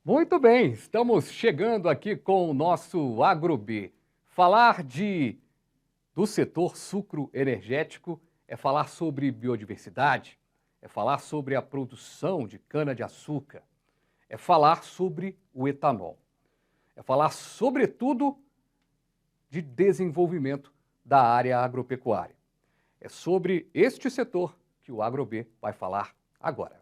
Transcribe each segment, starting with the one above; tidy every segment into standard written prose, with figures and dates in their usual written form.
Muito bem, estamos chegando aqui com o nosso AgroB. Falar do setor sucroenergético é falar sobre biodiversidade, é falar sobre a produção de cana-de-açúcar, é falar sobre o etanol, é falar, sobretudo, de desenvolvimento da área agropecuária. É sobre este setor que o AgroB vai falar agora.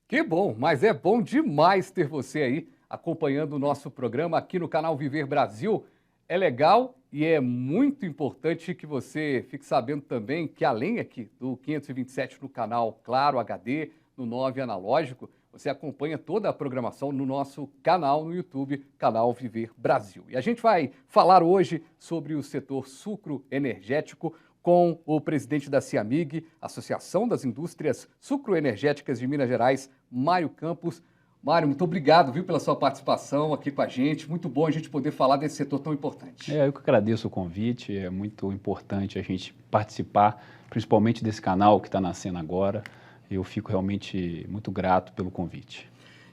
Que bom, mas é bom demais ter você aí acompanhando o nosso programa aqui no canal Viver Brasil. É legal e é muito importante que você fique sabendo também que além aqui do 527 no canal Claro HD, no 9 analógico, você acompanha toda a programação no nosso canal no YouTube, canal Viver Brasil. E a gente vai falar hoje sobre o setor sucroenergético com o presidente da CIAMIG, Associação das Indústrias Sucroenergéticas de Minas Gerais, Mário Campos. Mário, muito obrigado, viu, pela sua participação aqui com a gente. Muito bom a gente poder falar desse setor tão importante. Eu que agradeço o convite, é muito importante a gente participar, principalmente desse canal que está nascendo agora. Eu fico realmente muito grato pelo convite.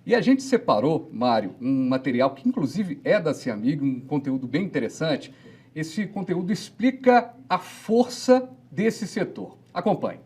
E a gente separou, Mário, um material que inclusive é da CIAMIG, um conteúdo bem interessante. Esse conteúdo explica a força desse setor. Acompanhe.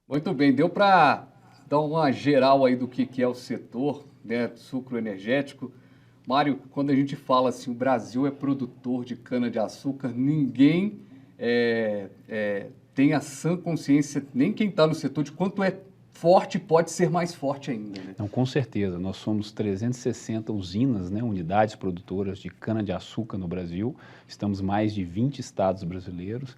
Muito bem, deu para dar uma geral aí do que é o setor, né, sucroenergético. Mário, quando a gente fala assim, o Brasil é produtor de cana-de-açúcar, ninguém tem a sã consciência, nem quem está no setor, de quanto é forte, pode ser mais forte ainda, né? Não, com certeza, nós somos 360 usinas, né, unidades produtoras de cana-de-açúcar no Brasil, estamos em mais de 20 estados brasileiros,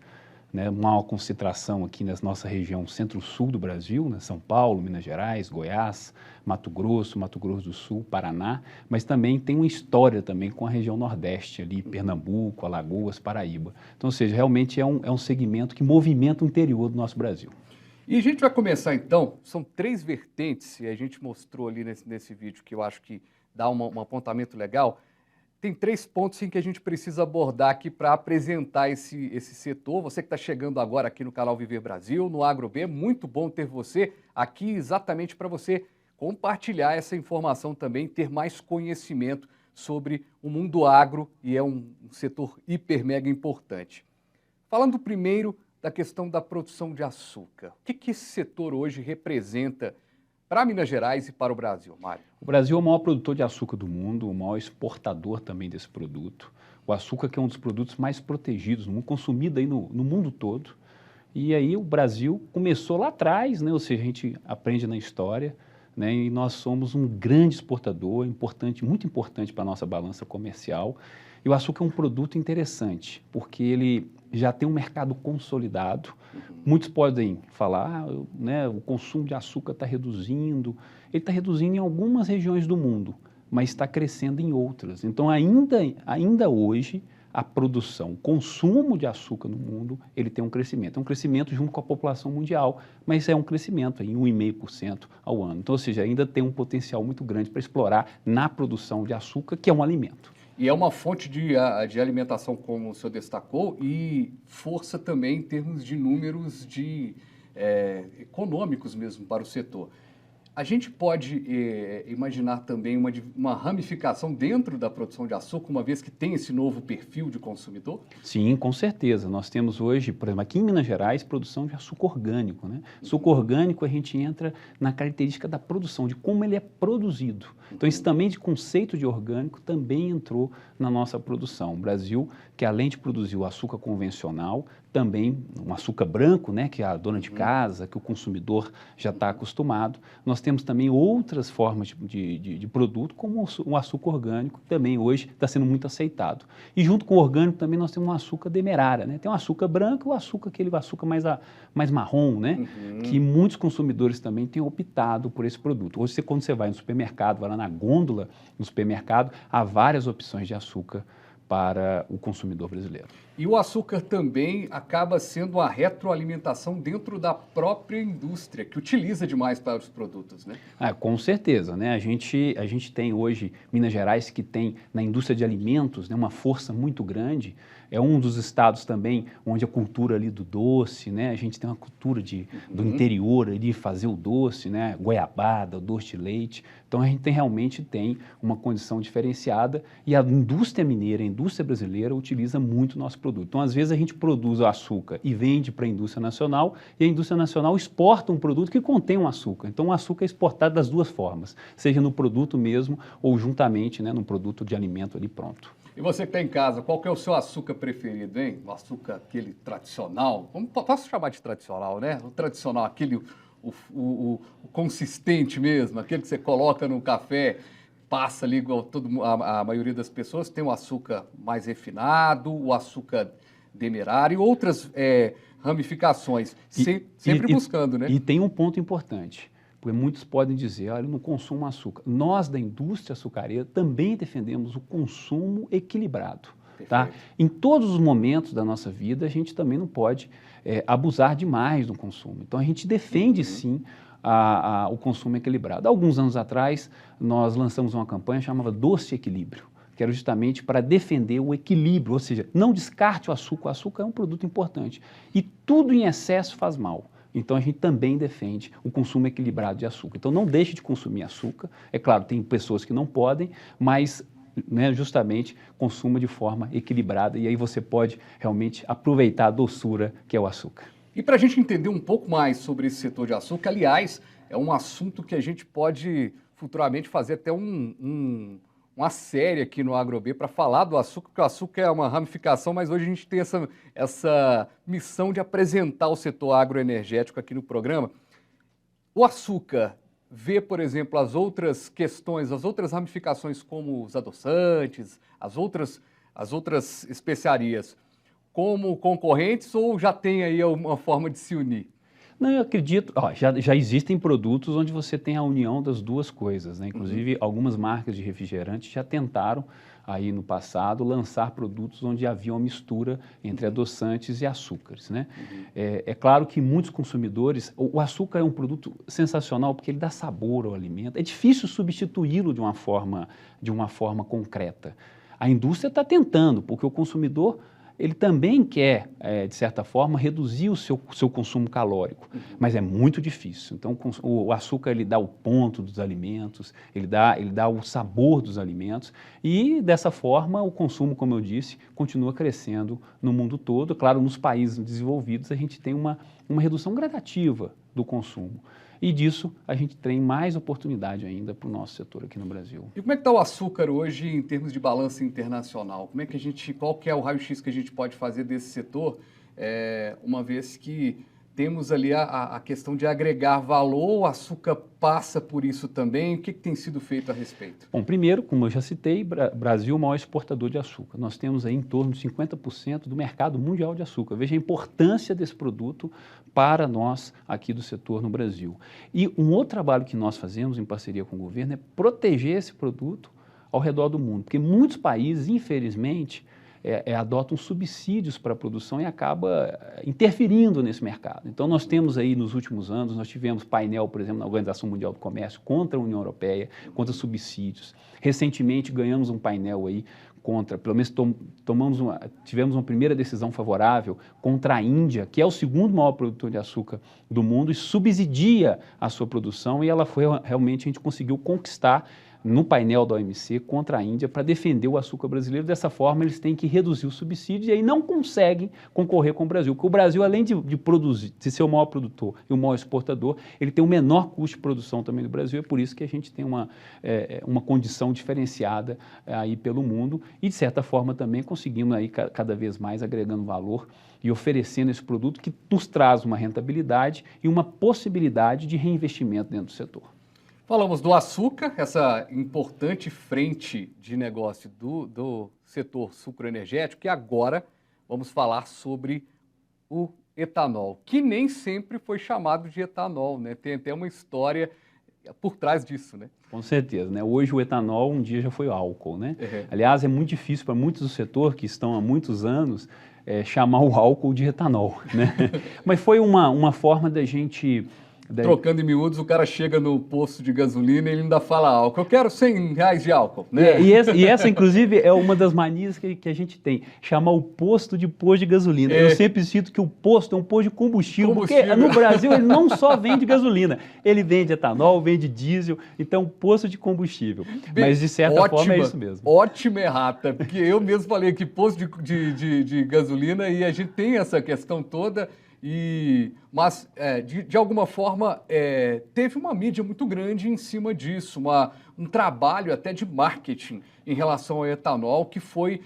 né, uma concentração aqui na nossa região centro-sul do Brasil, né, São Paulo, Minas Gerais, Goiás, Mato Grosso do Sul, Paraná, mas também tem uma história também com a região Nordeste, ali, Pernambuco, Alagoas, Paraíba. Então, ou seja, realmente é um segmento que movimenta o interior do nosso Brasil. E a gente vai começar então, são 3 vertentes, e a gente mostrou ali nesse vídeo que eu acho que dá um apontamento legal. Tem 3 pontos em que a gente precisa abordar aqui para apresentar esse setor. Você que está chegando agora aqui no canal Viver Brasil, no AgroB, é muito bom ter você aqui exatamente para você compartilhar essa informação também, ter mais conhecimento sobre o mundo agro, e é um setor hiper mega importante. Falando primeiro da questão da produção de açúcar. O que esse setor hoje representa para Minas Gerais e para o Brasil, Mário? O Brasil é o maior produtor de açúcar do mundo, o maior exportador também desse produto. O açúcar que é um dos produtos mais protegidos no mundo, consumido aí no mundo todo. E aí o Brasil começou lá atrás, né? Ou seja, a gente aprende na história, né? E nós somos um grande exportador, importante, muito importante para a nossa balança comercial. E o açúcar é um produto interessante, porque ele já tem um mercado consolidado. Muitos podem falar, né, o consumo de açúcar está reduzindo. Ele está reduzindo em algumas regiões do mundo, mas está crescendo em outras. Então, ainda hoje, a produção, o consumo de açúcar no mundo, ele tem um crescimento. É um crescimento junto com a população mundial, mas é um crescimento em 1,5% ao ano. Então, ou seja, ainda tem um potencial muito grande para explorar na produção de açúcar, que é um alimento. E é uma fonte de alimentação, como o senhor destacou, e força também em termos de números econômicos mesmo para o setor. A gente pode imaginar também uma ramificação dentro da produção de açúcar, uma vez que tem esse novo perfil de consumidor? Sim, com certeza. Nós temos hoje, por exemplo, aqui em Minas Gerais, produção de açúcar orgânico, né? Açúcar orgânico, a gente entra na característica da produção, de como ele é produzido. Então, esse também de conceito de orgânico também entrou na nossa produção. O Brasil, que além de produzir o açúcar convencional, também um açúcar branco, né, que é a dona de casa, que o consumidor já está acostumado. Nós temos também outras formas de produto, como o açúcar orgânico, que também hoje está sendo muito aceitado. E junto com o orgânico também nós temos um açúcar demerara, né? Tem um açúcar branco e o açúcar, aquele açúcar mais marrom, né? Que muitos consumidores também têm optado por esse produto. Hoje, quando você vai no supermercado, vai lá na gôndola do supermercado, há várias opções de açúcar para o consumidor brasileiro. E o açúcar também acaba sendo uma retroalimentação dentro da própria indústria, que utiliza demais para os produtos, né? Com certeza, né? A gente tem hoje Minas Gerais, que tem na indústria de alimentos, né, uma força muito grande. É um dos estados também onde a cultura ali do doce, né? A gente tem uma cultura do interior ali de fazer o doce, né? Goiabada, o doce de leite. Então a gente realmente tem uma condição diferenciada e a indústria mineira, a indústria brasileira utiliza muito o nosso produto. Então, às vezes, a gente produz o açúcar e vende para a indústria nacional e a indústria nacional exporta um produto que contém um açúcar. Então, o açúcar é exportado das duas formas, seja no produto mesmo ou juntamente, né, num produto de alimento ali pronto. E você que está em casa, qual que é o seu açúcar preferido, hein? O açúcar aquele tradicional, posso chamar de tradicional, né? O tradicional, aquele, o consistente mesmo, aquele que você coloca no café, passa ali igual a maioria das pessoas, tem o açúcar mais refinado, o açúcar demerara e outras ramificações, sempre buscando, né? E tem um ponto importante, porque muitos podem dizer, olha, eu não consumo açúcar. Nós, da indústria açucareira, também defendemos o consumo equilibrado. Tá? Em todos os momentos da nossa vida, a gente também não pode abusar demais do consumo. Então, a gente defende, sim, o consumo equilibrado. Alguns anos atrás, nós lançamos uma campanha chamada Doce Equilíbrio, que era justamente para defender o equilíbrio, ou seja, não descarte o açúcar é um produto importante. E tudo em excesso faz mal. Então, a gente também defende o consumo equilibrado de açúcar. Então, não deixe de consumir açúcar. É claro, tem pessoas que não podem, mas né, justamente consuma de forma equilibrada e aí você pode realmente aproveitar a doçura que é o açúcar. E para a gente entender um pouco mais sobre esse setor de açúcar, aliás, é um assunto que a gente pode futuramente fazer até uma série aqui no AgroB para falar do açúcar, porque o açúcar é uma ramificação, mas hoje a gente tem essa missão de apresentar o setor agroenergético aqui no programa. O açúcar vê, por exemplo, as outras questões, as outras ramificações como os adoçantes, as outras especiarias, como concorrentes ou já tem aí uma forma de se unir? Não, eu acredito, já existem produtos onde você tem a união das duas coisas, né? Inclusive, algumas marcas de refrigerante já tentaram, aí no passado, lançar produtos onde havia uma mistura entre adoçantes e açúcares, né? É claro que muitos consumidores, o açúcar é um produto sensacional porque ele dá sabor ao alimento, é difícil substituí-lo de uma forma concreta. A indústria está tentando, porque o consumidor ele também quer, de certa forma, reduzir o seu consumo calórico, mas é muito difícil. Então, o açúcar, ele dá o ponto dos alimentos, ele dá o sabor dos alimentos e, dessa forma, o consumo, como eu disse, continua crescendo no mundo todo. Claro, nos países desenvolvidos, a gente tem uma redução gradativa do consumo. E disso a gente tem mais oportunidade ainda para o nosso setor aqui no Brasil. E como é que está o açúcar hoje em termos de balança internacional? Qual que é o raio-x que a gente pode fazer desse setor, uma vez que temos ali a questão de agregar valor, o açúcar passa por isso também, o que tem sido feito a respeito? Bom, primeiro, como eu já citei, Brasil é o maior exportador de açúcar. Nós temos aí em torno de 50% do mercado mundial de açúcar. Veja a importância desse produto para nós aqui do setor no Brasil. E um outro trabalho que nós fazemos em parceria com o governo é proteger esse produto ao redor do mundo, porque muitos países, infelizmente, adotam subsídios para a produção e acaba interferindo nesse mercado. Então, nós temos aí, nos últimos anos, nós tivemos painel, por exemplo, na Organização Mundial do Comércio, contra a União Europeia, contra subsídios. Recentemente, ganhamos um painel aí contra, pelo menos tivemos uma primeira decisão favorável contra a Índia, que é o segundo maior produtor de açúcar do mundo e subsidia a sua produção, e ela foi, realmente, a gente conseguiu conquistar no painel da OMC contra a Índia para defender o açúcar brasileiro. Dessa forma, eles têm que reduzir o subsídio e aí não conseguem concorrer com o Brasil, porque o Brasil, além de produzir, de ser o maior produtor e o maior exportador, ele tem o menor custo de produção também do Brasil, é por isso que a gente tem uma condição diferenciada aí pelo mundo e, de certa forma, também conseguimos aí cada vez mais agregando valor e oferecendo esse produto que nos traz uma rentabilidade e uma possibilidade de reinvestimento dentro do setor. Falamos do açúcar, essa importante frente de negócio do setor sucroenergético, e agora vamos falar sobre o etanol, que nem sempre foi chamado de etanol, né? Tem até uma história por trás disso, né? Com certeza, né? Hoje o etanol um dia já foi álcool, né? Uhum. Aliás, é muito difícil para muitos do setor que estão há muitos anos chamar o álcool de etanol, né? Mas foi uma forma da gente... Trocando em miúdos, o cara chega no posto de gasolina e ele ainda fala álcool. Eu quero R$100 de álcool, né? E essa, inclusive, é uma das manias que a gente tem, chamar o posto de gasolina. Eu sempre cito que o posto é um posto de combustível, porque no Brasil ele não só vende gasolina, ele vende etanol, vende diesel, então posto de combustível. Mas, de certa forma, é isso mesmo. Ótima errata, porque eu mesmo falei que posto de gasolina e a gente tem essa questão toda... Mas, de alguma forma, teve uma mídia muito grande em cima disso, um trabalho até de marketing em relação ao etanol, que foi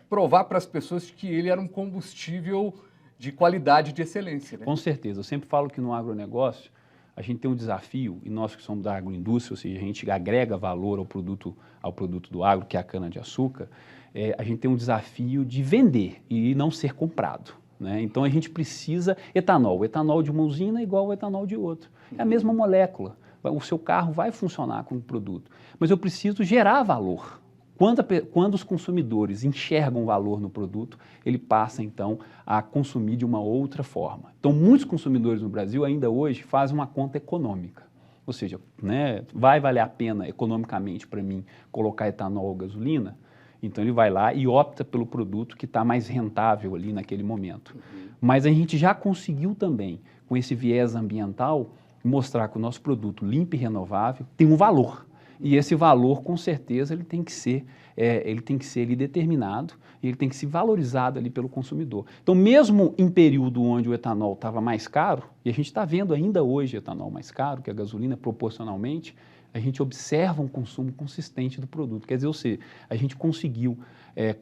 provar para as pessoas que ele era um combustível de qualidade, de excelência, né? Com certeza. Eu sempre falo que no agronegócio a gente tem um desafio, e nós que somos da agroindústria, ou seja, a gente agrega valor ao produto do agro, que é a cana-de-açúcar, a gente tem um desafio de vender e não ser comprado. Né? Então, a gente precisa etanol. O etanol de uma usina é igual ao etanol de outra. É a mesma molécula. O seu carro vai funcionar com o produto. Mas eu preciso gerar valor. Quando os consumidores enxergam valor no produto, ele passa, então, a consumir de uma outra forma. Então, muitos consumidores no Brasil, ainda hoje, fazem uma conta econômica. Ou seja, né, vai valer a pena economicamente para mim colocar etanol ou gasolina? Então, ele vai lá e opta pelo produto que está mais rentável ali naquele momento. Mas a gente já conseguiu também, com esse viés ambiental, mostrar que o nosso produto limpo e renovável tem um valor. E esse valor, com certeza, ele tem que ser ali determinado e ele tem que ser valorizado ali pelo consumidor. Então, mesmo em período onde o etanol estava mais caro, e a gente está vendo ainda hoje etanol mais caro que a gasolina proporcionalmente, a gente observa um consumo consistente do produto. Quer dizer, ou seja, a gente conseguiu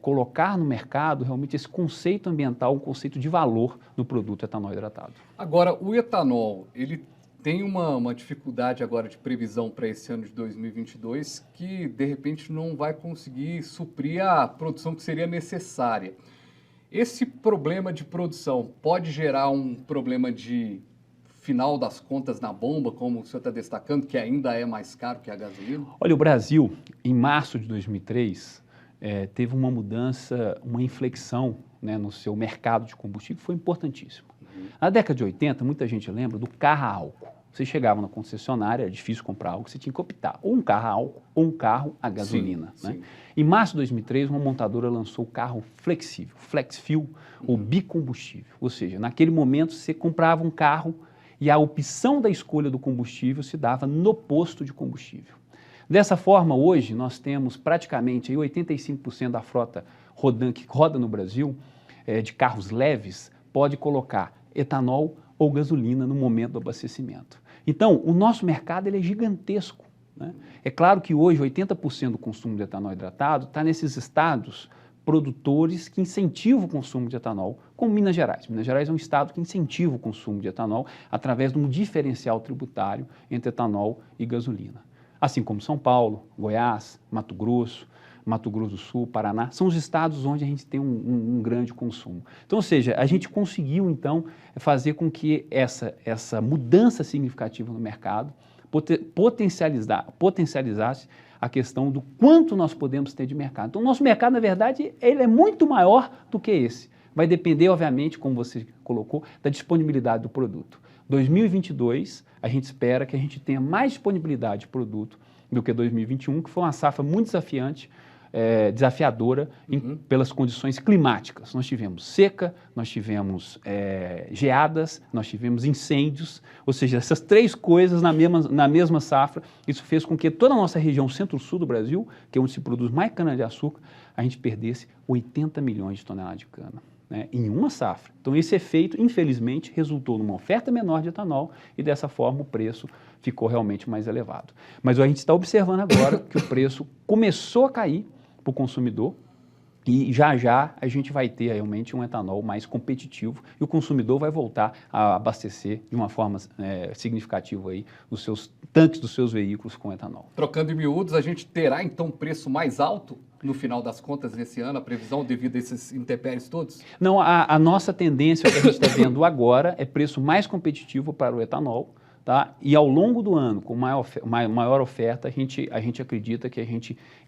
colocar no mercado realmente esse conceito ambiental, um conceito de valor no produto etanol hidratado. Agora, o etanol, ele tem uma dificuldade agora de previsão para esse ano de 2022 que, de repente, não vai conseguir suprir a produção que seria necessária. Esse problema de produção pode gerar um problema de final das contas na bomba, como o senhor está destacando, que ainda é mais caro que a gasolina? Olha, o Brasil, em março de 2003, teve uma mudança, uma inflexão, né, no seu mercado de combustível, que foi importantíssimo. Na década de 80, muita gente lembra do carro a álcool. Você chegava na concessionária, era difícil comprar algo, você tinha que optar ou um carro a álcool ou um carro a gasolina. Sim, né? sim. Em março de 2003, uma montadora lançou o carro flexível, FlexFuel, ou bicombustível. Ou seja, naquele momento você comprava um carro e a opção da escolha do combustível se dava no posto de combustível. Dessa forma, hoje, nós temos praticamente aí 85% da frota que roda no Brasil, de carros leves, pode colocar etanol ou gasolina no momento do abastecimento. Então, o nosso mercado ele é gigantesco. Né? É claro que hoje 80% do consumo de etanol hidratado está nesses estados produtores que incentivam o consumo de etanol, como Minas Gerais. Minas Gerais é um estado que incentiva o consumo de etanol através de um diferencial tributário entre etanol e gasolina. Assim como São Paulo, Goiás, Mato Grosso do Sul, Paraná, são os estados onde a gente tem um grande consumo. Então, ou seja, a gente conseguiu, então, fazer com que essa mudança significativa no mercado potencializasse a questão do quanto nós podemos ter de mercado. Então, o nosso mercado, na verdade, ele é muito maior do que esse. Vai depender, obviamente, como você colocou, da disponibilidade do produto. 2022, a gente espera que a gente tenha mais disponibilidade de produto do que 2021, que foi uma safra muito desafiante, desafiadora pelas condições climáticas. Nós tivemos seca, nós tivemos geadas, nós tivemos incêndios, ou seja, essas três coisas na mesma safra, isso fez com que toda a nossa região centro-sul do Brasil, que é onde se produz mais cana-de-açúcar, a gente perdesse 80 milhões de toneladas de cana. Né, em uma safra. Então, esse efeito, infelizmente, resultou numa oferta menor de etanol e, dessa forma, o preço ficou realmente mais elevado. Mas a gente está observando agora que o preço começou a cair para o consumidor e já a gente vai ter realmente um etanol mais competitivo e o consumidor vai voltar a abastecer de uma forma significativa aí os seus tanques dos seus veículos com etanol. Trocando em miúdos, a gente terá então um preço mais alto no final das contas nesse ano, a previsão devido a esses intempéries todos? Não, a nossa tendência, o que a gente está vendo agora, é preço mais competitivo para o etanol, tá? E ao longo do ano, com maior oferta, a gente acredita que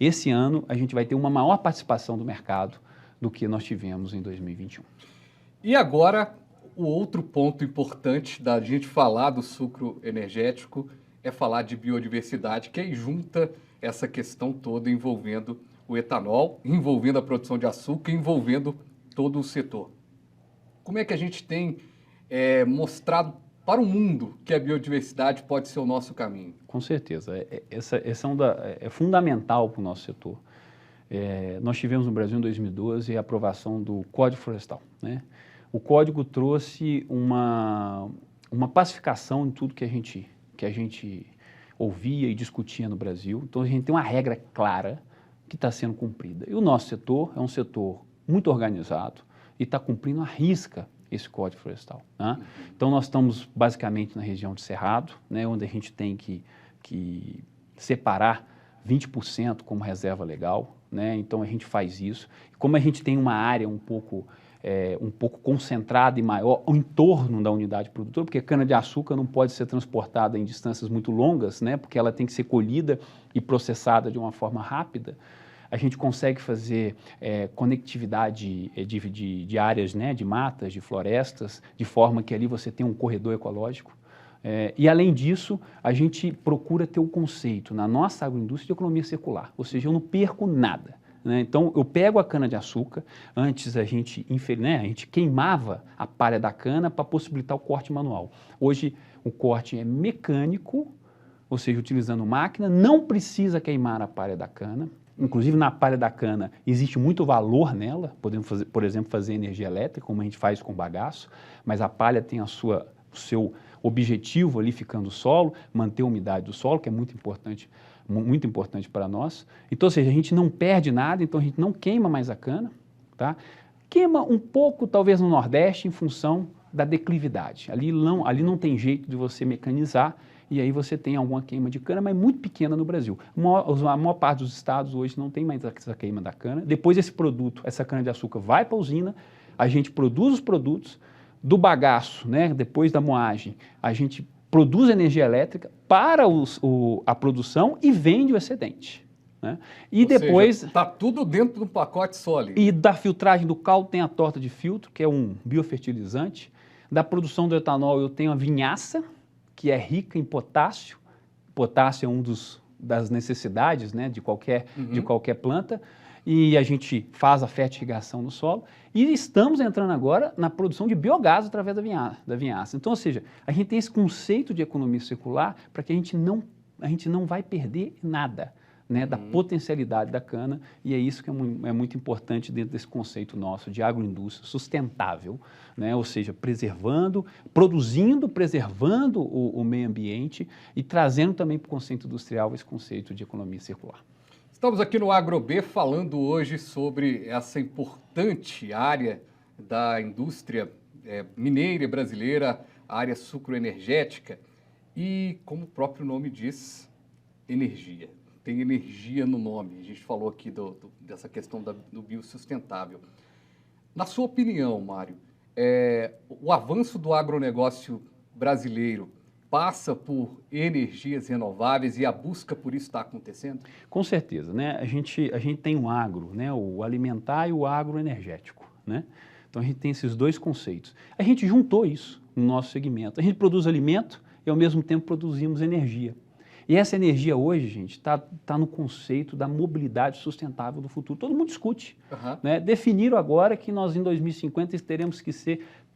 esse ano a gente vai ter uma maior participação do mercado do que nós tivemos em 2021. E agora, o outro ponto importante da gente falar do sucro energético é falar de biodiversidade, que aí junta essa questão toda envolvendo o etanol, envolvendo a produção de açúcar, envolvendo todo o setor. Como é que a gente tem mostrado para o mundo que a biodiversidade pode ser o nosso caminho? Com certeza. Essa é fundamental para o nosso setor. Nós tivemos no Brasil, em 2012, a aprovação do Código Florestal. Né? O Código trouxe uma pacificação em tudo que a gente ouvia e discutia no Brasil. Então, a gente tem uma regra clara que está sendo cumprida. E o nosso setor é um setor muito organizado e está cumprindo à risca esse Código Florestal. Né? Então, nós estamos basicamente na região de Cerrado, né, onde a gente tem que separar 20% como reserva legal. Né? Então, a gente faz isso. Como a gente tem uma área um pouco concentrada e maior em torno da unidade produtora, porque a cana-de-açúcar não pode ser transportada em distâncias muito longas, né, porque ela tem que ser colhida e processada de uma forma rápida, a gente consegue fazer conectividade de áreas, né, de matas, de florestas, de forma que ali você tem um corredor ecológico. E, além disso, a gente procura ter o conceito na nossa agroindústria de economia circular, ou seja, eu não perco nada. Né? Então, eu pego a cana-de-açúcar, antes a gente queimava a palha da cana para possibilitar o corte manual. Hoje, o corte é mecânico, ou seja, utilizando máquina, não precisa queimar a palha da cana. Inclusive, na palha da cana, existe muito valor nela, podemos, por exemplo, fazer energia elétrica, como a gente faz com bagaço, mas a palha tem o seu objetivo ali ficando no solo, manter a umidade do solo, que é muito importante para nós. Então, ou seja, a gente não perde nada, então a gente não queima mais a cana, tá? Queima um pouco, talvez, no Nordeste, em função da declividade. Ali não tem jeito de você mecanizar, e aí você tem alguma queima de cana, mas muito pequena no Brasil. A maior parte dos estados hoje não tem mais essa queima da cana. Depois essa cana-de-açúcar vai para a usina, a gente produz os produtos, do bagaço, né, depois da moagem, a gente produz energia elétrica para a produção e vende o excedente. Né? E Ou depois... está tudo dentro de um pacote sólido. E da filtragem do caldo tem a torta de filtro, que é um biofertilizante. Da produção do etanol eu tenho a vinhaça, que é rica em potássio. Potássio é das necessidades, né, de qualquer planta, e a gente faz a fertirrigação no solo, e estamos entrando agora na produção de biogás através da vinhaça. Então, ou seja, a gente tem esse conceito de economia circular para que a gente não vai perder nada, né, da potencialidade da cana, e é isso que é muito importante dentro desse conceito nosso de agroindústria sustentável, né, ou seja, preservando o meio ambiente e trazendo também para o conceito industrial esse conceito de economia circular. Estamos aqui no AgroB falando hoje sobre essa importante área da indústria mineira brasileira, a área sucroenergética, e como o próprio nome diz, energia. Tem energia no nome. A gente falou aqui dessa questão do biossustentável. Na sua opinião, Mário, o avanço do agronegócio brasileiro passa por energias renováveis e a busca por isso está acontecendo? Com certeza, né? A gente tem um agro, né? O alimentar e o agroenergético, né? Então a gente tem esses dois conceitos. A gente juntou isso no nosso segmento. A gente produz alimento e ao mesmo tempo produzimos energia. E essa energia hoje, gente, está no conceito da mobilidade sustentável do futuro. Todo mundo discute. Né? Definiram agora que nós, em 2050, teremos que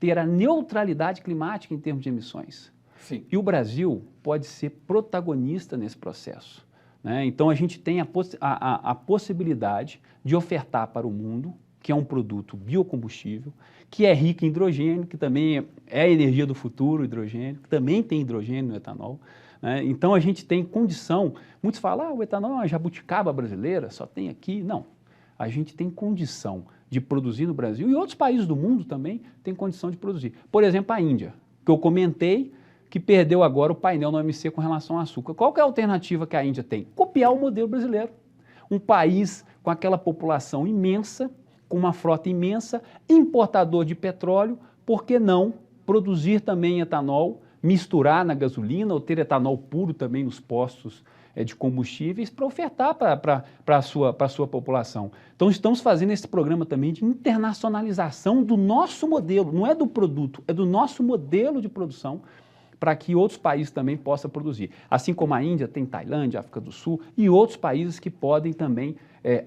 ter a neutralidade climática em termos de emissões. Sim. E o Brasil pode ser protagonista nesse processo. Né? Então, a gente tem a possibilidade de ofertar para o mundo, que é um produto biocombustível, que é rico em hidrogênio, que também é a energia do futuro, o hidrogênio, que também tem hidrogênio no etanol. Né? Então, a gente tem condição, muitos falam, o etanol é uma jabuticaba brasileira, só tem aqui. Não, a gente tem condição de produzir no Brasil e outros países do mundo também têm condição de produzir. Por exemplo, a Índia, que eu comentei, que perdeu agora o painel no OMC com relação ao açúcar. Qual que é a alternativa que a Índia tem? Copiar o modelo brasileiro. Um país com aquela população imensa, com uma frota imensa, importador de petróleo, por que não produzir também etanol, misturar na gasolina ou ter etanol puro também nos postos de combustíveis para ofertar para a sua população. Então, estamos fazendo esse programa também de internacionalização do nosso modelo, não é do produto, é do nosso modelo de produção, para que outros países também possam produzir. Assim como a Índia, tem Tailândia, África do Sul e outros países que podem também,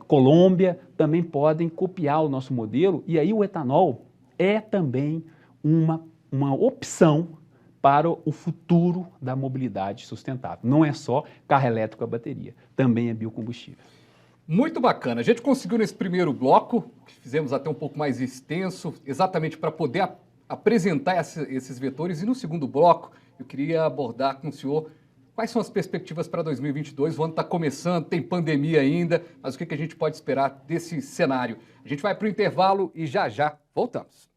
Colômbia, também podem copiar o nosso modelo, e aí o etanol é também uma opção para o futuro da mobilidade sustentável. Não é só carro elétrico a bateria, também é biocombustível. Muito bacana. A gente conseguiu nesse primeiro bloco, que fizemos até um pouco mais extenso, exatamente para poder apresentar esses vetores, e no segundo bloco eu queria abordar com o senhor quais são as perspectivas para 2022. O ano está começando, tem pandemia ainda, mas o que a gente pode esperar desse cenário? A gente vai para o intervalo e já voltamos.